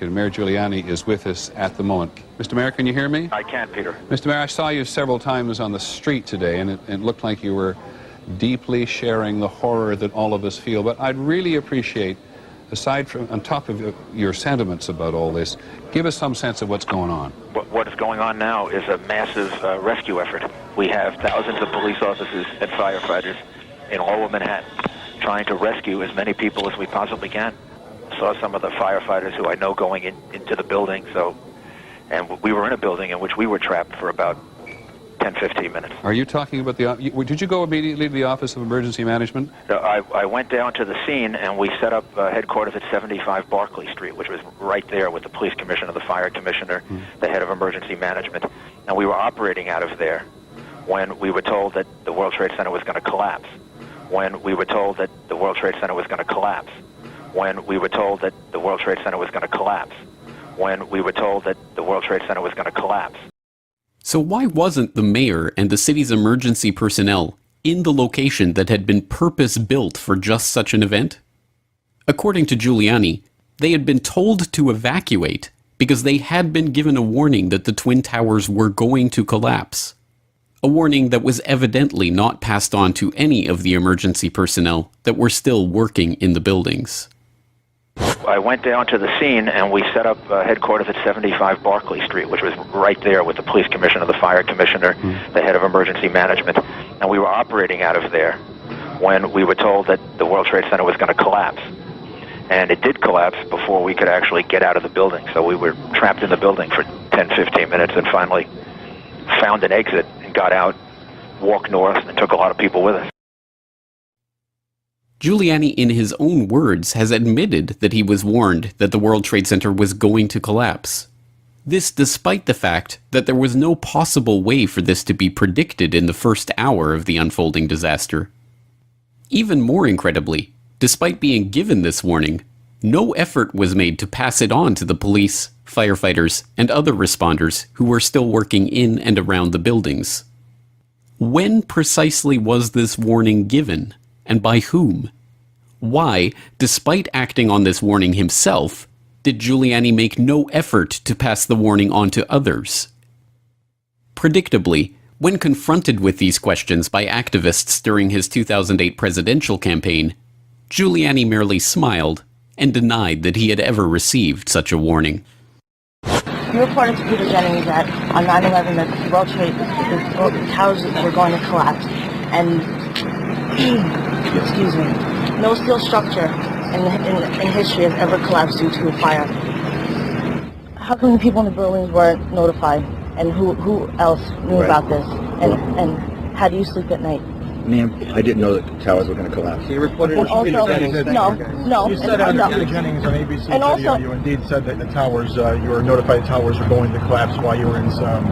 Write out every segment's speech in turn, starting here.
Mayor Giuliani is with us at the moment. Mr. Mayor, can you hear me? I can, Peter. Mr. Mayor, I saw you several times on the street today, and it looked like you were deeply sharing the horror that all of us feel. But I'd really appreciate, aside from, on top of your sentiments about all this, give us some sense of what's going on. What is going on now is a massive rescue effort. We have thousands of police officers and firefighters in all of Manhattan trying to rescue as many people as we possibly can. Saw some of the firefighters who I know going into the building, and we were in a building in which we were trapped for about 10-15 minutes. Are you talking about did you go immediately to the Office of Emergency Management? I went down to the scene, and we set up headquarters at 75 Barclay Street, which was right there with the police commissioner, the fire commissioner, the head of emergency management, and we were operating out of there when we were told that the World Trade Center was going to collapse. When we were told that the World Trade Center was going to collapse. When we were told that the World Trade Center was going to collapse. When we were told that the World Trade Center was going to collapse. So why wasn't the mayor and the city's emergency personnel in the location that had been purpose-built for just such an event? According to Giuliani, they had been told to evacuate because they had been given a warning that the Twin Towers were going to collapse. A warning that was evidently not passed on to any of the emergency personnel that were still working in the buildings. I went down to the scene, and we set up headquarters at 75 Barclay Street, which was right there with the police commissioner, the fire commissioner, the head of emergency management, and we were operating out of there when we were told that the World Trade Center was going to collapse. And it did collapse before we could actually get out of the building, so we were trapped in the building for 10-15 minutes and finally found an exit and got out, walked north, and took a lot of people with us. Giuliani, in his own words, has admitted that he was warned that the World Trade Center was going to collapse. This despite the fact that there was no possible way for this to be predicted in the first hour of the unfolding disaster. Even more incredibly, despite being given this warning, no effort was made to pass it on to the police, firefighters, and other responders who were still working in and around the buildings. When precisely was this warning given, and by whom? Why, despite acting on this warning himself, did Giuliani make no effort to pass the warning on to others? Predictably, when confronted with these questions by activists during his 2008 presidential campaign, Giuliani merely smiled and denied that he had ever received such a warning. You reported to Peter Jennings that on 9/11 that the World Trade, the towers were going to collapse, and excuse me, no steel structure in history has ever collapsed due to a fire. How come the people in the buildings weren't notified, and who else knew about this, and how do you sleep at night? Ma'am, I didn't know that the towers were going to collapse. You reported And also, no. You said on Peter Jennings on ABC And video, also, you indeed said that the towers, you were notified the towers were going to collapse while you were in some,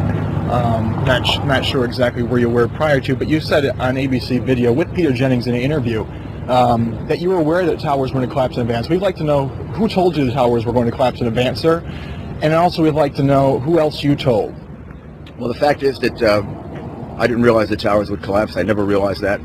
not sure exactly where you were prior to, but you said it on ABC video with Peter Jennings in an interview that you were aware that towers were going to collapse in advance. We'd like to know who told you the towers were going to collapse in advance, sir, and also we'd like to know who else you told. Well, the fact is that I didn't realize the towers would collapse. I never realized that.